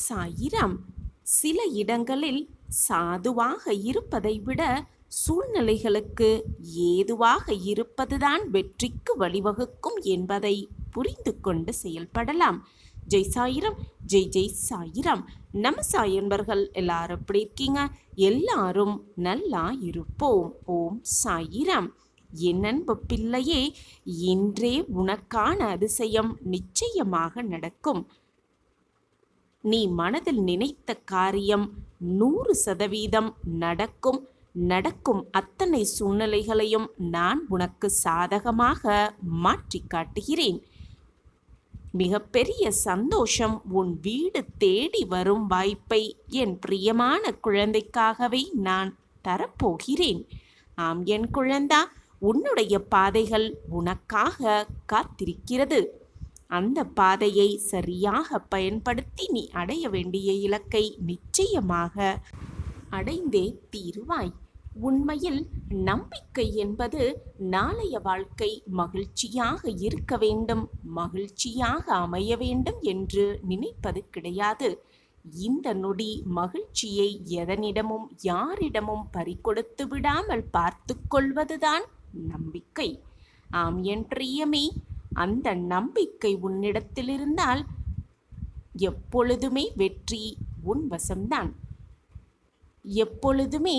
சாயிராம். சில இடங்களில் சாதுவாக இருப்பதை விட சூழ்நிலைகளுக்கு ஏதுவாக இருப்பதுதான் வெற்றிக்கு வழிவகுக்கும் என்பதை புரிந்து கொண்டு செயல்படலாம். ஜெய் சாயிராம். ஜெய் ஜெய் சாயிராம். நம்ம சாயன்பர்கள் எல்லாரும் எப்படி இருக்கீங்க? எல்லாரும் நல்லா இருப்போம். ஓம் சாயிராம். என் அன்பு பிள்ளையே, இன்றே உனக்கான அதிசயம் நிச்சயமாக நடக்கும். நீ மனதில் நினைத்த காரியம் 100% நடக்கும். நடக்கும் அத்தனை சூழ்நிலைகளையும் நான் உனக்கு சாதகமாக மாற்றி காட்டுகிறேன். மிகப்பெரிய சந்தோஷம் உன் வீடு தேடி வரும் வாய்ப்பை என் பிரியமான குழந்தைக்காகவே நான் தரப்போகிறேன். ஆம் என் குழந்தா, உன்னுடைய பாதைகள் உனக்காக காத்திருக்கிறது. அந்த பாதையை சரியாக பயன்படுத்தி நீ அடைய வேண்டிய இலக்கை நிச்சயமாக அடைந்தே தீருவாய். உண்மையில் நம்பிக்கை என்பது நாளைய வாழ்க்கை மகிழ்ச்சியாக இருக்க வேண்டும், மகிழ்ச்சியாக அமைய வேண்டும் என்று நினைப்பது கிடையாது. இந்த நொடி மகிழ்ச்சியை எதனிடமும் யாரிடமும் பறிகொடுத்து விடாமல் பார்த்து கொள்வதுதான் நம்பிக்கை. ஆம் என் பிரியமே, அந்த நம்பிக்கை உன்னிடத்தில் இருந்தால் எப்பொழுதுமே வெற்றி உன் வசம்தான். எப்பொழுதுமே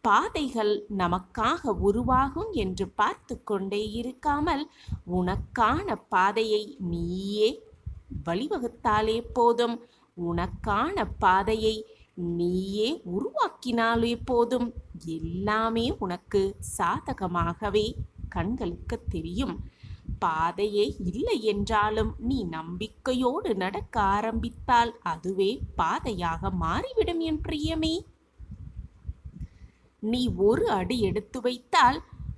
பாதைகள் நமக்காக உருவாகும் என்று பார்த்து கொண்டே இருக்காமல் உனக்கான பாதையை நீயே வழிவகுத்தாலே போதும். உனக்கான பாதையை நீயே உருவாக்கினாலே போதும். எல்லாமே உனக்கு சாதகமாகவே கண்களுக்கு தெரியும். பாதையே இல்லை என்றாலும் நீ நம்பிக்கையோடு நடக்க ஆரம்பித்தால் அதுவே பாதையாக மாறிவிடும் என் பிரியமே. நீ ஒரு அடி எடுத்து வைத்தால்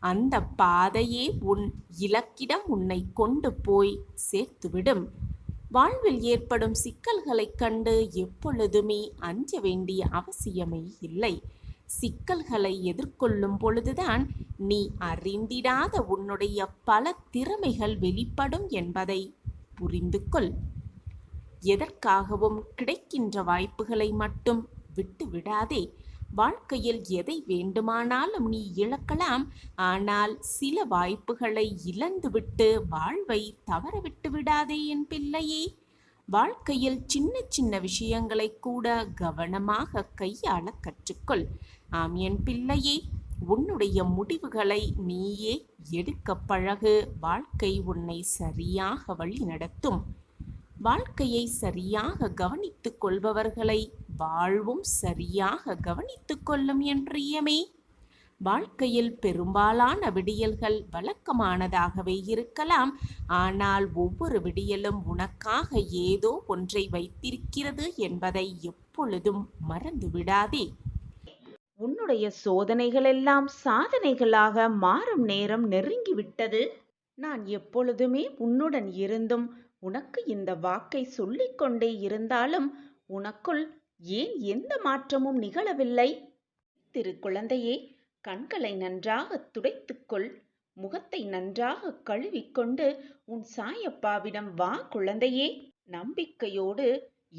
அந்த பாதையே உன் இலக்கிடம் உன்னை கொண்டு போய் சேர்த்துவிடும். வாழ்வில் ஏற்படும் சிக்கல்களைக் கண்டு எப்பொழுதுமே அஞ்ச வேண்டிய அவசியமே இல்லை. சிக்கல்களை எதிர்கொள்ளும் பொழுதுதான் நீ அறிந்திடாத உன்னுடைய பல திறமைகள் வெளிப்படும் என்பதை புரிந்து கொள். எதற்காகவும் கிடைக்கின்ற வாய்ப்புகளை மட்டும் விட்டு விடாதே. வாழ்க்கையில் எதை வேண்டுமானாலும் நீ இழக்கலாம். ஆனால் சில வாய்ப்புகளை இழந்துவிட்டு வாழ்வை தவறவிட்டு விடாதே என் பிள்ளையே. வாழ்க்கையில் சின்ன சின்ன விஷயங்களை கூட கவனமாக கையாள கற்றுக்கொள். ஆம் என் பிள்ளையே, உன்னுடைய முடிவுகளை நீயே எடுக்க பழகு. வாழ்க்கை உன்னை சரியாக வழி நடத்தும். வாழ்க்கையை சரியாக கவனித்துக் கொள்பவர்களை வாழ்வும் சரியாக கவனித்துக் கொள்ளும் என் பிரியமே. வாழ்க்கையில் பெரும்பாலான விடியல்கள் வழக்கமானதாகவே இருக்கலாம். ஆனால் ஒவ்வொரு விடியலும் உனக்காக ஏதோ ஒன்றை வைத்திருக்கிறது என்பதை எப்பொழுதும் மறந்து விடாதே. உன்னுடைய சோதனைகளெல்லாம் சாதனைகளாக மாறும் நேரம் நெருங்கிவிட்டது. நான் எப்பொழுதுமே உன்னுடன் இருந்தும் உனக்கு இந்த வாக்கை சொல்லிக்கொண்டே இருந்தாலும் உனக்குள் ஏன் எந்த மாற்றமும் நிகழவில்லை? திரு குழந்தையே, கண்களை நன்றாக துடைத்துக்கொள். முகத்தை நன்றாக கழுவிக்கொண்டு உன் சாயப்பாவிடம் வா குழந்தையே. நம்பிக்கையோடு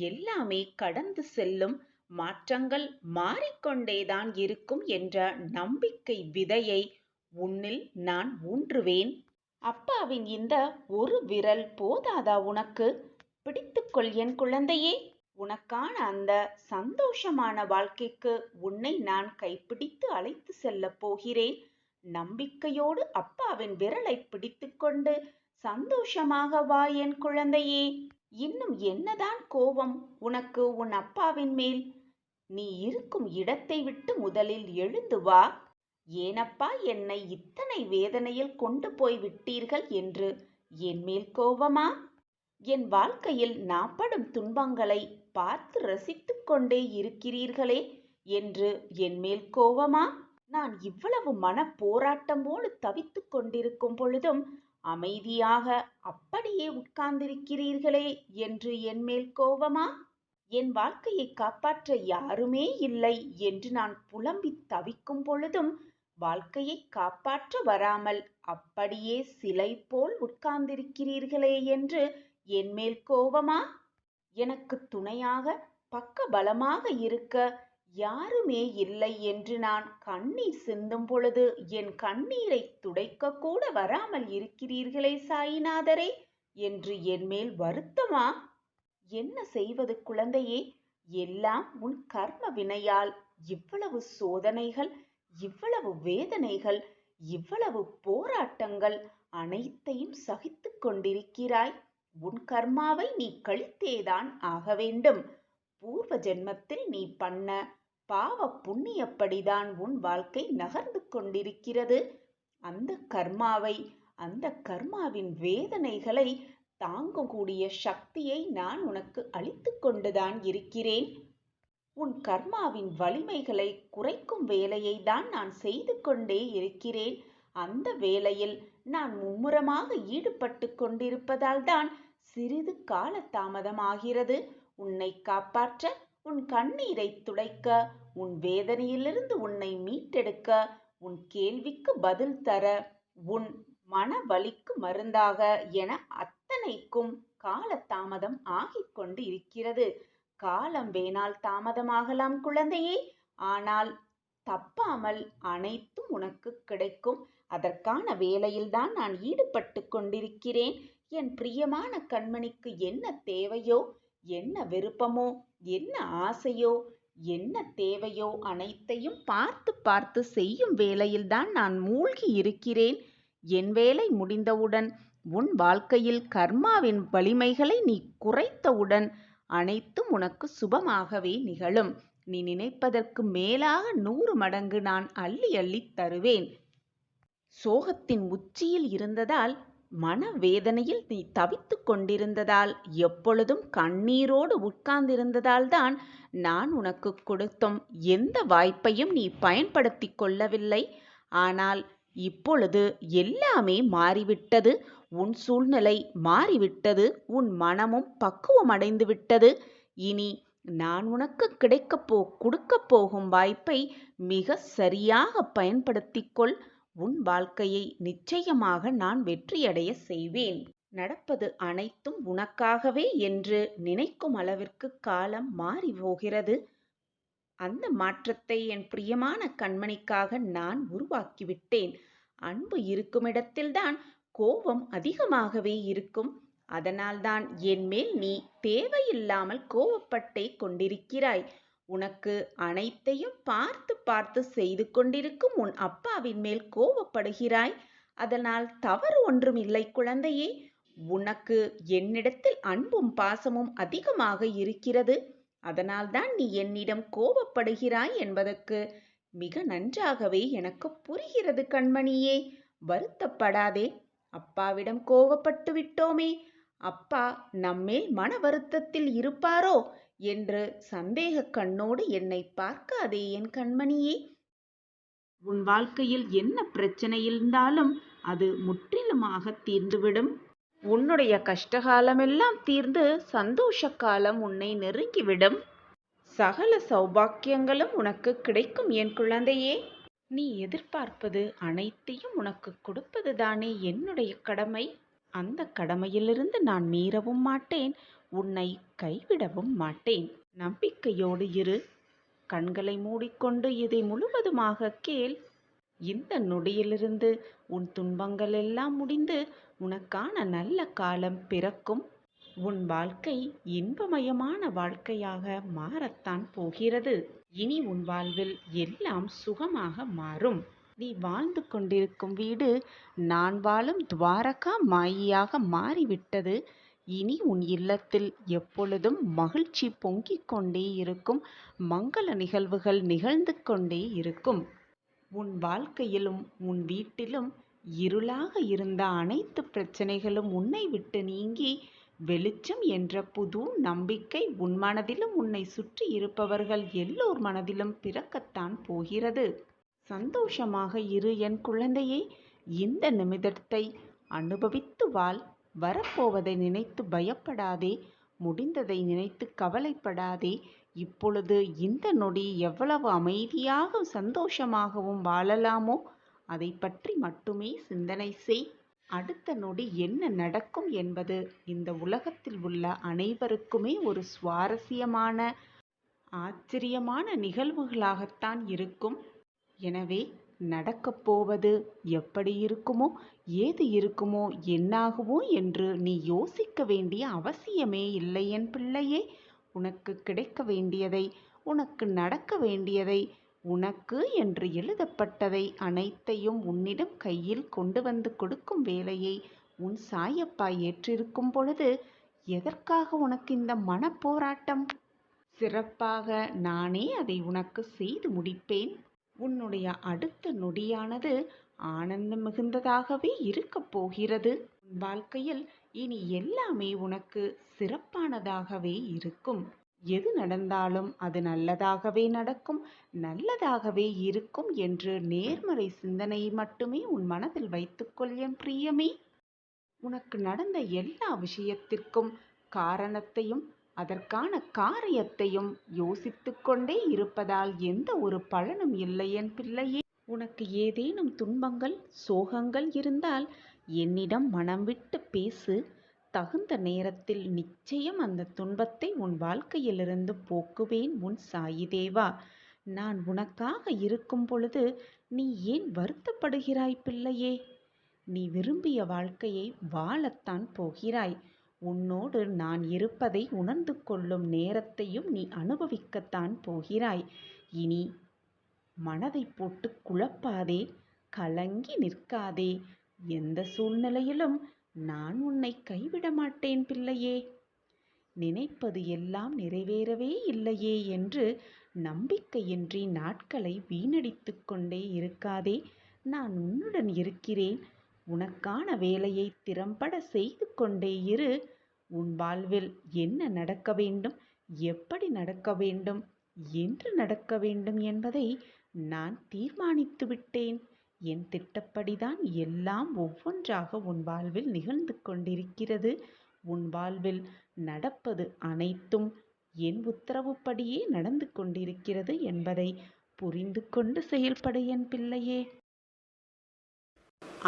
எல்லாமே கடந்து செல்லும். மாற்றங்கள் மாறிக்கொண்டேதான் இருக்கும் என்ற நம்பிக்கை விதையை உன்னில் நான் ஊன்றுவேன். அப்பாவின் இந்த ஒரு விரல் போதாதா உனக்கு? பிடித்துக்கொள் என் குழந்தையே. உனக்கான அந்த சந்தோஷமான வாழ்க்கைக்கு உன்னை நான் கைப்பிடித்து அழைத்து செல்லப் போகிறேன். நம்பிக்கையோடு அப்பாவின் விரலை பிடித்துக்கொண்டு சந்தோஷமாக வா என் குழந்தையே. இன்னும் என்னதான் கோபம் உனக்கு உன் அப்பாவின் மேல்? நீ இருக்கும் இடத்தை விட்டு முதலில் எழுந்து வா. ஏனப்பா என்னை இத்தனை வேதனையில் கொண்டு போய் விட்டீர்கள் என்று என் மேல் கோபமா? என் வாழ்க்கையில் நான் படும் துன்பங்களை பார்த்து ரசித்துக் கொண்டே இருக்கிறீர்களே என்று என் மேல் கோபமா? நான் இவ்வளவு மன போராட்டமோடு தவித்துக் கொண்டிருக்கும் பொழுதும் அமைதியாக அப்படியே உட்கார்ந்திருக்கிறீர்களே என்று என் மேல் கோபமா? என் வாழ்க்கையை காப்பாற்ற யாருமே இல்லை என்று நான் புலம்பி தவிக்கும் பொழுதும் வாழ்க்கையை காப்பாற்ற வராமல் அப்படியே சிலை போல் உட்கார்ந்திருக்கிறீர்களே என்று என் மேல் கோபமா? எனக்கு துணையாக பக்கபலமாக இருக்க யாருமே இல்லை என்று நான் கண்ணீர் சிந்தும் பொழுது என் கண்ணீரை துடைக்க கூட வராமல் இருக்கிறீர்களே சாயிநாதரே என்று என்மேல் வருத்தமா? என்ன செய்வது குழந்தையே? எல்லாம் உன் கர்ம வினையால் இவ்வளவு சோதனைகள், இவ்வளவு வேதனைகள், இவ்வளவு போராட்டங்கள் அனைத்தையும் சகித்துக் கொண்டிருக்கிறாய். உன் கர்மாவை நீ கழித்தேதான் ஆக வேண்டும். பூர்வ ஜென்மத்தில் நீ பண்ண பாவ புண்ணியப்படிதான் உன் வாழ்க்கை நகர்ந்து கொண்டிருக்கிறது. அந்த கர்மாவை, அந்த கர்மாவின் வேதனைகளை தாங்கக்கூடிய சக்தியை நான் உனக்கு அளித்து கொண்டுதான் இருக்கிறேன். உன் கர்மாவின் வலிமைகளை குறைக்கும் வேலையை தான் நான் செய்து கொண்டே இருக்கிறேன். அந்த வேலையில் நான் மும்முரமாக ஈடுபட்டு கொண்டிருப்பதால் தான் சிறிது கால தாமதமாகிறது. உன்னை காப்பாற்ற, உன் கண்ணீரை துடைக்க, உன் வேதனையிலிருந்து உன்னை மீட்டெடுக்க, உன் கேள்விக்கு பதில் தர, உன் மன வலிக்கு மருந்தாக என அத்தனைக்கும் கால தாமதம் ஆகிக் கொண்டு இருக்கிறது. காலம் வேணால் தாமதமாகலாம் குழந்தையே, ஆனால் தப்பாமல் அனைத்தும் உனக்கு கிடைக்கும். அதற்கான வேலையில்தான் நான் ஈடுபட்டு கொண்டிருக்கிறேன். என் பிரியமான கண்மணிக்கு என்ன தேவையோ, என்ன விருப்பமோ, என்ன ஆசையோ, என்ன தேவையோ அனைத்தையும் பார்த்து பார்த்து செய்யும் வேலையில்தான் நான் மூழ்கி இருக்கிறேன். என் வேலை முடிந்தவுடன், உன் வாழ்க்கையில் கர்மாவின் வலிமைகளை நீ குறைத்தவுடன் அனைத்தும் உனக்கு சுபமாகவே நிகழும். நீ நினைப்பதற்கு மேலாக 100 மடங்கு நான் அள்ளி அள்ளி தருவேன். சோகத்தின் உச்சியில் இருந்ததால், மனவேதனையில் நீ தவித்து கொண்டிருந்ததால், எப்பொழுதும் கண்ணீரோடு உட்கார்ந்திருந்ததால் தான் நான் உனக்கு கொடுத்தும் எந்த வாய்ப்பையும் நீ பயன்படுத்தி கொள்ளவில்லை. ஆனால் இப்பொழுது எல்லாமே மாறிவிட்டது. உன் சூழ்நிலை மாறிவிட்டது. உன் மனமும் பக்குவமடைந்து விட்டது. இனி நான் உனக்கு கொடுக்கப் போகும் வாய்ப்பை மிக சரியாக பயன்படுத்திக்கொள். உன் வாழ்க்கையை நிச்சயமாக நான் வெற்றியடைய செய்வேன். நடப்பது அனைத்தும் உனக்காகவே என்று நினைக்கும் அளவிற்கு காலம் மாறி போகிறது. அந்த மாற்றத்தை என் பிரியமான கண்மணிக்காக நான் உருவாக்கிவிட்டேன். அன்பு இருக்குமிடத்தில்தான் கோபம் அதிகமாகவே இருக்கும். அதனால்தான் என் மேல் நீ தேவையில்லாமல் கோபப்பட்டே கொண்டிருக்கிறாய். உனக்கு அனைத்தையும் பார்த்து பார்த்து செய்து கொண்டிருக்கும் உன் அப்பாவின் மேல் கோபப்படுகிறாய். அதனால் தவறு ஒன்றும் இல்லை குழந்தையே. உனக்கு என்னிடத்தில் அன்பும் பாசமும் அதிகமாக இருக்கிறது. அதனால்தான் நீ என்னிடம் கோபப்படுகிறாய் என்பதற்கு மிக நன்றாகவே எனக்கு புரிகிறது கண்மணியே. வருத்தப்படாதே. அப்பாவிடம் கோபப்பட்டு விட்டோமே, அப்பா நம்மேல் மன வருத்தத்தில் இருப்பாரோ என்று சந்தேக கண்ணோடு என்னை பார்க்காதே என் கண்மணியே. உன் வாழ்க்கையில் என்ன பிரச்சனை இருந்தாலும் அது முற்றிலுமாக தீர்ந்துவிடும். உன்னுடைய கஷ்டகாலமெல்லாம் தீர்ந்து சந்தோஷ காலம் உன்னை நெருங்கிவிடும். சகல சௌபாக்கியங்களும் உனக்கு கிடைக்கும் என் குழந்தையே. நீ எதிர்பார்ப்பது அனைத்தையும் உனக்கு கொடுப்பதுதானே என்னுடைய கடமை. அந்த கடமையிலிருந்து நான் மீறவும் மாட்டேன். உன்னை கைவிடவும் மாட்டேன். நம்பிக்கையோடு இரு. கண்களை மூடிக்கொண்டு இதை முழுவதுமாக கேள். இந்த நொடியிலிருந்து உன் துன்பங்கள் எல்லாம் முடிந்து உனக்கான நல்ல காலம் பிறக்கும். உன் வாழ்க்கை இன்பமயமான வாழ்க்கையாக மாறத்தான் போகிறது. இனி உன் வாழ்வில் எல்லாம் சுகமாக மாறும். நீ வாழ்ந்து கொண்டிருக்கும் வீடு நான் வாழும் துவாரகா மாயியாக மாறிவிட்டது. இனி உன் இல்லத்தில் எப்பொழுதும் மகிழ்ச்சி பொங்கிக் கொண்டே இருக்கும். மங்கள நிகழ்வுகள் நிகழ்ந்து கொண்டே இருக்கும். உன் வாழ்க்கையிலும் உன் வீட்டிலும் இருளாக இருந்த அனைத்து பிரச்சனைகளும் உன்னை விட்டு நீங்கி வெளிச்சம் என்ற புது நம்பிக்கை உன் மனதிலும் உன்னை சுற்றி இருப்பவர்கள் எல்லோர் மனதிலும் பிறக்கத்தான் போகிறது. சந்தோஷமாக இரு என் குழந்தையே. இந்த நிமிடத்தை அனுபவித்து வாழ். வரப்போவதை நினைத்து பயப்படாதே. முடிந்ததை நினைத்து கவலைப்படாதே. இப்பொழுது இந்த நொடி எவ்வளவு அமைதியாக சந்தோஷமாகவும் வாழலாமோ அதை பற்றி மட்டுமே சிந்தனை செய். அடுத்த நொடி என்ன நடக்கும் என்பது இந்த உலகத்தில் உள்ள அனைவருக்குமே ஒரு சுவாரஸ்யமான ஆச்சரியமான நிகழ்வுகளாகத்தான் இருக்கும். எனவே நடக்கப் போவது எப்படி இருக்குமோ, ஏது இருக்குமோ, என்னாகுமோ என்று நீ யோசிக்க வேண்டிய அவசியமே இல்லை என் பிள்ளையே. உனக்கு கிடைக்க வேண்டியதை, உனக்கு நடக்க வேண்டியதை, உனக்கு என்று எழுதப்பட்டதை அனைத்தையும் உன்னிடம் கையில் கொண்டு வந்து கொடுக்கும் வேலையை உன் சாயப்பா ஏற்றிருக்கும் பொழுது எதற்காக உனக்கு இந்த மனப்போராட்டம்? சிறப்பாக நானே அதை உனக்கு செய்து முடிப்பேன். உன்னுடைய அடுத்த நொடியானது ஆனந்தம் மிகுந்ததாகவே இருக்கப் போகிறது. உன் வாழ்க்கையில் இனி எல்லாமே உனக்கு சிறப்பானதாகவே இருக்கும். எது நடந்தாலும் அது நல்லதாகவே நடக்கும், நல்லதாகவே இருக்கும் என்று நேர்மறை சிந்தனையை மட்டுமே உன் மனதில் வைத்துக்கொள் என் பிரியமே. உனக்கு நடந்த எல்லா விஷயத்திற்கும் காரணத்தையும் அதற்கான காரியத்தையும் யோசித்துக் கொண்டே இருப்பதால் எந்த ஒரு பலனும் இல்லை என் பிள்ளையே. உனக்கு ஏதேனும் துன்பங்கள், சோகங்கள் இருந்தால் என்னிடம் மனம் விட்டு பேசு. தகுந்த நேரத்தில் நிச்சயம் அந்த துன்பத்தை உன் வாழ்க்கையிலிருந்து போக்குவேன் உன் சாயி தேவா. நான் உனக்காக இருக்கும் பொழுது நீ ஏன் வருத்தப்படுகிறாய் பிள்ளையே? நீ விரும்பிய வாழ்க்கையை வாழத்தான் போகிறாய். உன்னோடு நான் இருப்பதை உணர்ந்து கொள்ளும் நேரத்தையும் நீ அனுபவிக்கத்தான் போகிறாய். இனி மனதை போட்டு குழப்பாதே, கலங்கி நிற்காதே. எந்த சூழ்நிலையிலும் நான் உன்னை கைவிட மாட்டேன் பிள்ளையே. நினைப்பது எல்லாம் நிறைவேறவே இல்லையே என்று நம்பிக்கையின்றி நாட்களை வீணடித்துக் கொண்டே இருக்காதே. நான் உன்னுடன் இருக்கிறேன். உனக்கான வேலையை திறம்பட செய்து கொண்டே இரு. உன் வாழ்வில் என்ன நடக்க வேண்டும், எப்படி நடக்க வேண்டும், என்று நடக்க வேண்டும் என்பதை நான் தீர்மானித்து விட்டேன். என் திட்டப்படிதான் எல்லாம் ஒவ்வொன்றாக உன் வாழ்வில் நிகழ்ந்து கொண்டிருக்கிறது. உன் வாழ்வில் நடப்பது அனைத்தும் என் உத்தரவுப்படியே நடந்து கொண்டிருக்கிறது என்பதை புரிந்து கொண்டு செயல்படு என் பிள்ளையே.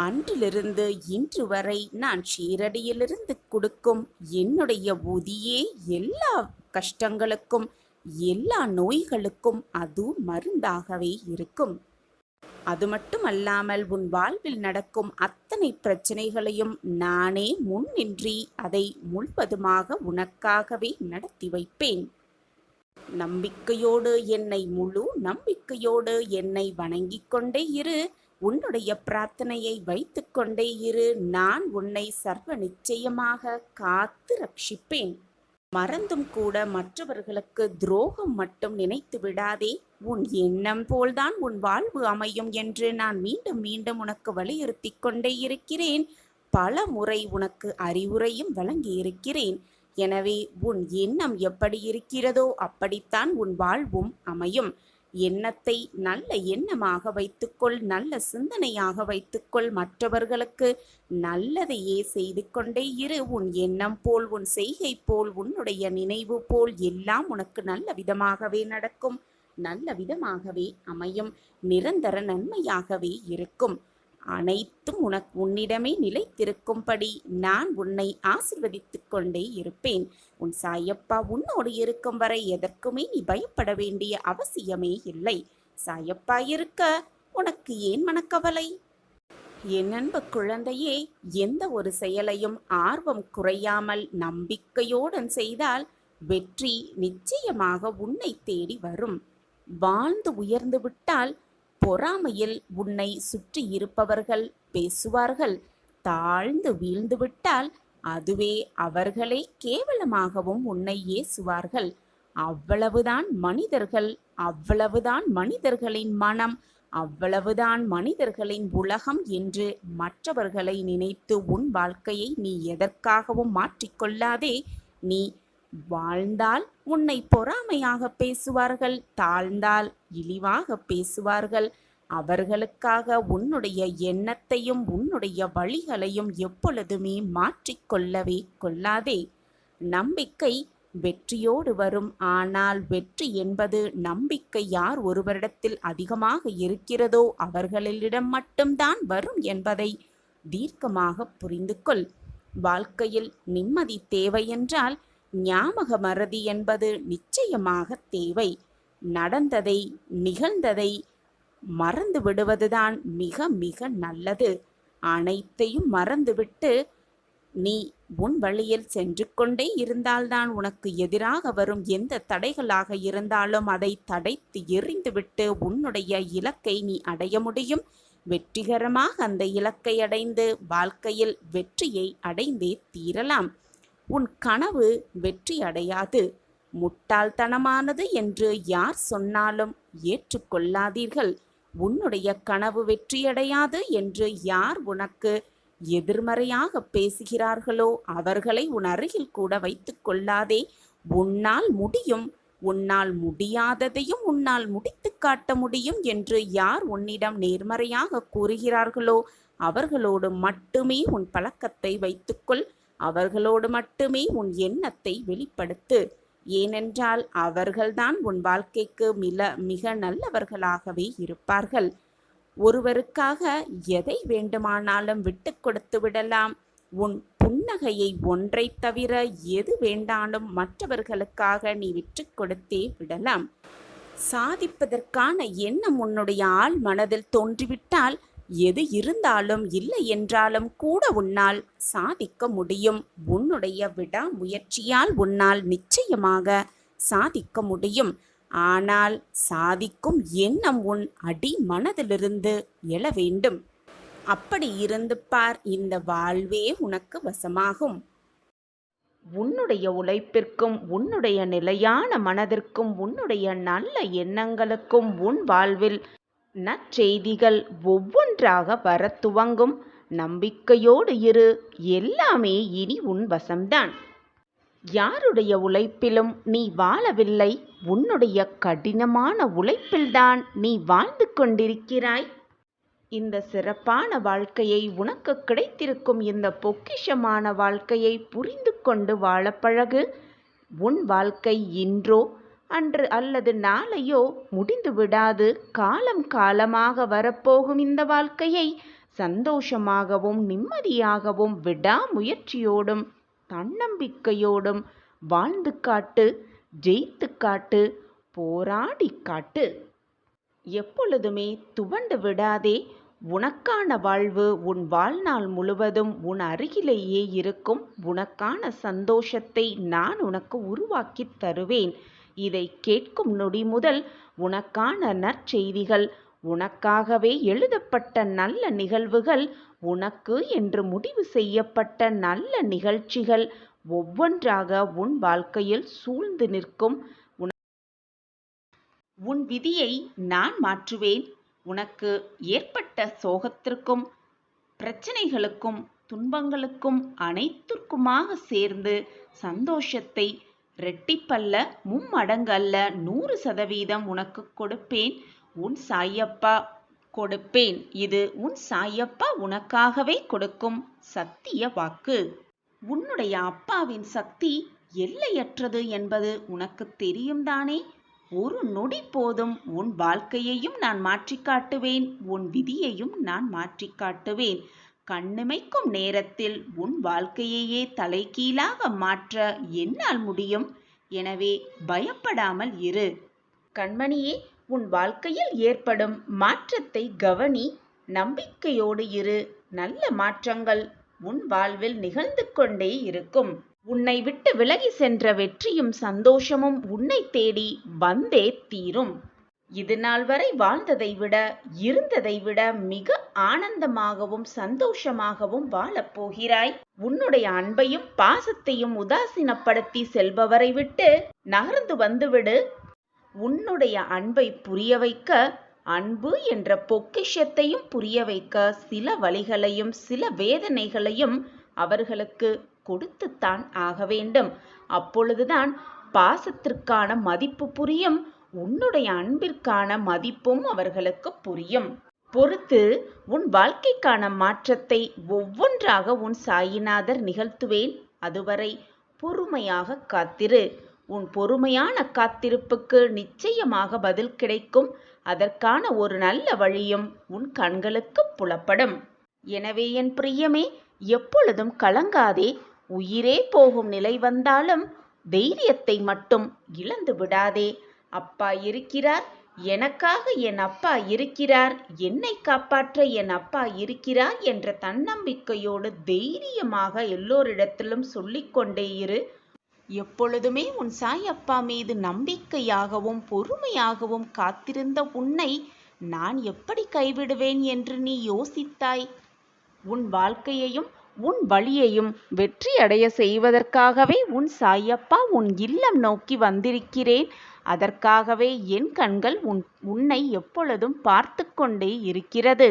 அன்றிலிருந்து இன்று வரை நான் ஷீரடியிலிருந்து கொடுக்கும் என்னுடைய ஊதியே எல்லா கஷ்டங்களுக்கும், எல்லா நோய்களுக்கும் அது மருந்தாகவே இருக்கும். அது மட்டுமல்லாமல் உன் வாழ்வில் நடக்கும் அத்தனை பிரச்சனைகளையும் நானே முன்னின்றி அதை முழுவதுமாக உனக்காகவே நடத்தி வைப்பேன். நம்பிக்கையோடு என்னை, முழு நம்பிக்கையோடு என்னை வணங்கிக் கொண்டே இரு. உன்னுடைய பிரார்த்தனையை வைத்து கொண்டே இரு. நான் உன்னை சர்வ நிச்சயமாக காத்து ரட்சிப்பேன். மறந்தும் கூட மற்றவர்களுக்கு துரோகம் மட்டும் நினைத்து விடாதே. உன் எண்ணம் போல்தான் உன் வாழ்வு அமையும் என்று நான் மீண்டும் மீண்டும் உனக்கு வலியுறுத்தி கொண்டே இருக்கிறேன். பல முறை உனக்கு அறிவுரையும் வழங்கி இருக்கிறேன். எனவே உன் எண்ணம் எப்படி இருக்கிறதோ அப்படித்தான் உன் வாழ்வும் அமையும். எண்ணத்தை நல்ல எண்ணமாக வைத்துக்கொள், நல்ல சிந்தனையாக வைத்துக்கொள். மற்றவர்களுக்கு நல்லதையே செய்து கொண்டே இரு. உன் எண்ணம் போல், உன் செய்கை போல், உன்னுடைய நினைவு போல் எல்லாம் உனக்கு நல்ல விதமாகவே நடக்கும், நல்ல விதமாகவே அமையும், நிரந்தர நன்மையாகவே இருக்கும். அனைத்தும் உன்னிடமே நிலைத்திருக்கும்படி நான் உன்னை ஆசிர்வதித்து கொண்டே இருப்பேன். உன் சாயப்பா உன்னோடு இருக்கும் வரை எதற்குமே நீ பயப்பட வேண்டிய அவசியமே இல்லை. சாயப்பா இருக்க உனக்கு ஏன் மனக்கவலை? என் அன்பு குழந்தையே, எந்த ஒரு செயலையும் ஆர்வம் குறையாமல் நம்பிக்கையோடு செய்தால் வெற்றி நிச்சயமாக உன்னை தேடி வரும். வாழ்ந்து உயர்ந்து விட்டால் பொறாமையில் உன்னை சுற்றி இருப்பவர்கள் பேசுவார்கள். தாழ்ந்து வீழ்ந்து விட்டால் அதுவே அவர்களே கேவலமாகவும் உன்னை ஏசுவார்கள். அவ்வளவுதான் மனிதர்கள், அவ்வளவுதான் மனிதர்களின் மனம், அவ்வளவுதான் மனிதர்களின் உலகம் என்று மற்றவர்களை நினைத்து உன் வாழ்க்கையை நீ எதற்காகவும் மாற்றிக்கொள்ளாதே. நீ வாழ்ந்தால் உன்னை பொறாமையாக பேசுவார்கள், தாழ்ந்தால் இழிவாக பேசுவார்கள். அவர்களுக்காக உன்னுடைய எண்ணத்தையும் உன்னுடைய வழிகளையும் எப்பொழுதுமே மாற்றிக்கொள்ளவே கொள்ளாதே. நம்பிக்கை வெற்றியோடு வரும். ஆனால் வெற்றி என்பது நம்பிக்கை யார் ஒருவரிடத்தில் அதிகமாக இருக்கிறதோ அவர்களிடம் மட்டும்தான் வரும் என்பதை தீர்க்கமாக புரிந்து கொள். வாழ்க்கையில் நிம்மதி தேவை என்றால் ஞாபக மறதி என்பது நிச்சயமாக தேவை. நடந்ததை, நிகழ்ந்ததை மறந்து விடுவதுதான் மிக மிக நல்லது. அனைத்தையும் மறந்துவிட்டு நீ உன் வழியில் சென்று கொண்டே இருந்தால்தான் உனக்கு எதிராக வரும் எந்த தடைகளாக இருந்தாலும் அதை தடைத்து எறிந்துவிட்டு உன்னுடைய இலக்கை நீ அடைய முடியும். வெற்றிகரமாக அந்த இலக்கை அடைந்து வாழ்க்கையில் வெற்றியை அடைந்தே தீரலாம். உன் கனவு வெற்றி அடையாது. முட்டாள்தனமானது என்று யார் சொன்னாலும் ஏற்றுக்கொள்ளாதீர்கள். உன்னுடைய கனவு வெற்றியடையாது என்று யார் உனக்கு எதிர்மறையாக பேசுகிறார்களோ அவர்களை உன் அருகில் கூட வைத்துக் கொள்ளாதே. உன்னால் முடியும், உன்னால் முடியாததையும் உன்னால் முடித்து காட்ட முடியும் என்று யார் உன்னிடம் நேர்மறையாக கூறுகிறார்களோ அவர்களோடு மட்டுமே உன் பழக்கத்தை வைத்துக்கொள். அவர்களோடு மட்டுமே உன் எண்ணத்தை வெளிப்படுத்து. ஏனென்றால் அவர்கள்தான் உன் வாழ்க்கைக்கு மிக நல்லவர்களாகவே இருப்பார்கள். ஒருவருக்காக எதை வேண்டுமானாலும் விட்டு கொடுத்து விடலாம். உன் புன்னகையை ஒன்றை தவிர எது வேண்டாலும் மற்றவர்களுக்காக நீ விட்டு கொடுத்தே விடலாம். சாதிப்பதற்கான எண்ணம் உன்னுடைய ஆள் மனதில் தோன்றிவிட்டால் எது இருந்தாலும் இல்லை என்றாலும் கூட உன்னால் சாதிக்க முடியும். உன்னுடைய விடாமுயற்சியால் உன்னால் நிச்சயமாக சாதிக்க முடியும். ஆனால் சாதிக்கும் எண்ணம் உன் அடி மனதிலிருந்து எழ வேண்டும். அப்படி இருந்து பார், இந்த வாழ்வே உனக்கு வசமாகும். உன்னுடைய உழைப்பிற்கும் உன்னுடைய நிலையான மனதிற்கும் உன்னுடைய நல்ல எண்ணங்களுக்கும் உன் வாழ்வில் நற்செய்திகள் ஒவ்வொன்றாக வர துவங்கும். நம்பிக்கையோடு இரு, எல்லாமே இனி உன் வசம்தான். யாருடைய உழைப்பிலும் நீ வாழவில்லை, உன்னுடைய கடினமான உழைப்பில்தான் நீ வாழ்ந்து கொண்டிருக்கிறாய். இந்த சிறப்பான வாழ்க்கையை, உனக்கு கிடைத்திருக்கும் இந்த பொக்கிஷமான வாழ்க்கையை புரிந்து கொண்டு வாழ பழகு. உன் வாழ்க்கை இன்றோ அன்று அல்லது நாளையோ முடிந்து விடாது. காலம் காலமாக வரப்போகும் இந்த வாழ்க்கையை சந்தோஷமாகவும் நிம்மதியாகவும் விடாமுயற்சியோடும் தன்னம்பிக்கையோடும் வாழ்ந்து காட்டு, ஜெயித்து காட்டு, போராடி காட்டு. எப்பொழுதுமே துவண்டு விடாதே. உனக்கான வாழ்வு உன் வாழ்நாள் முழுவதும் உன் அருகிலேயே இருக்கும். உனக்கான சந்தோஷத்தை நான் உனக்கு உருவாக்கி தருவேன். இதை கேட்கும் நொடி முதல் உனக்கான நற்செய்திகள், உனக்காகவே எழுதப்பட்ட நல்ல நிகழ்வுகள், உனக்கு என்று முடிவு செய்யப்பட்ட நல்ல நிகழ்ச்சிகள் ஒவ்வொன்றாக உன் வாழ்க்கையில் சூழ்ந்து நிற்கும். உன் விதியை நான் மாற்றுவேன். உனக்கு ஏற்பட்ட சோகத்திற்கும் பிரச்சனைகளுக்கும் துன்பங்களுக்கும் அனைத்திற்குமாக சேர்ந்து சந்தோஷத்தை ரெட்டிப்பல்ல, மும்மடங்கல்ல, 100% உனக்கு கொடுப்பேன். உன் சாயப்பா கொடுப்பேன். இது உன் சாயப்பா உனக்காகவே கொடுக்கும் சத்திய வாக்கு. உன்னுடைய அப்பாவின் சக்தி எல்லையற்றது என்பது உனக்கு தெரியும் தானே? ஒரு நொடி போதும் உன் வாழ்க்கையையும் நான் மாற்றி காட்டுவேன். உன் விதியையும் நான் மாற்றி காட்டுவேன். கண்ணிமைக்கும் நேரத்தில் உன் வாழ்க்கையையே தலைகீழாக மாற்ற என்னால் முடியும். எனவே பயப்படாமல் இரு. கண்மணியே, உன் வாழ்க்கையில் ஏற்படும் மாற்றத்தை கவனி. நம்பிக்கையோடு இரு. நல்ல மாற்றங்கள் உன் வாழ்வில் நிகழ்ந்து கொண்டே இருக்கும். உன்னை விட்டு விலகி சென்ற வெற்றியும் சந்தோஷமும் உன்னை தேடி வந்தே தீரும். இது நாள் வரை வாழ்ந்ததை விட, இருந்ததை விட மிக ஆனந்தமாகவும் சந்தோஷமாகவும் வாழப்போகிறாய். உன்னுடைய அன்பையும் பாசத்தையும் உதாசீனப்படுத்தி செல்பவரை விட்டு நகர்ந்து வந்துவிடு. உன்னுடைய அன்பை புரிய வைக்க, அன்பு என்ற பொக்கிஷத்தையும் புரிய வைக்க சில வழிகளையும் சில வேதனைகளையும் அவர்களுக்கு கொடுத்துத்தான் ஆக வேண்டும். அப்பொழுதுதான் பாசத்திற்கான மதிப்பு புரியும். உன்னுடைய அன்பிற்கான மதிப்பும் அவர்களுக்கு புரியும். பொறுத்து உன் வாழ்க்கைக்கான மாற்றத்தை ஒவ்வொன்றாக உன் சாயிநாதர் நிகழ்த்துவேன். அதுவரை பொறுமையாக காத்திரு. உன் பொறுமையான காத்திருப்புக்கு நிச்சயமாக பதில் கிடைக்கும். அதற்கான ஒரு நல்ல வழியும் உன் கண்களுக்கு புலப்படும். எனவே என் பிரியமே, எப்பொழுதும் கலங்காதே. உயிரே போகும் நிலை வந்தாலும் தைரியத்தை மட்டும் இழந்து விடாதே. அப்பா இருக்கிறார், எனக்காக என் அப்பா இருக்கிறார், என்னை காப்பாற்ற என் அப்பா இருக்கிறார் என்ற தன்னம்பிக்கையோடு தைரியமாக எல்லோரிடத்திலும் சொல்லிக்கொண்டே இரு. எப்பொழுதுமே உன் சாய் அப்பா மீது நம்பிக்கையாகவும் பொறுமையாகவும் காத்திருந்த உன்னை நான் எப்படி கைவிடுவேன் என்று நீ யோசித்தாய்? உன் வாழ்க்கையையும் உன் வழியையும் வெற்றி அடைய செய்வதற்காகவே உன் சாயப்பா உன் இல்லம் நோக்கி வந்திருக்கிறேன். அதற்காகவே என் கண்கள் உன்னை எப்பொழுதும் பார்த்து கொண்டே இருக்கிறது.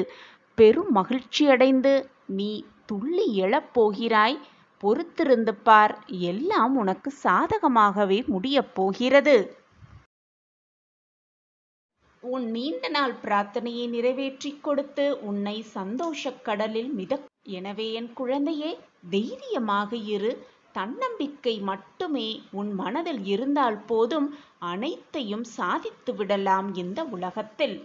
பெரும் மகிழ்ச்சியடைந்து நீ துள்ளி எழப்போகிறாய். பொறுத்திருந்து பார், எல்லாம் உனக்கு சாதகமாகவே முடியப் போகிறது. உன் நீண்ட நாள் பிரார்த்தனையை நிறைவேற்றிக் கொடுத்து உன்னை சந்தோஷக் கடலில் எனவே என் குழந்தையே, தைரியமாக இரு. தன்னம்பிக்கை மட்டுமே உன் மனதில் இருந்தால் போதும், அனைத்தையும் சாதித்து விடலாம் இந்த உலகத்தில்.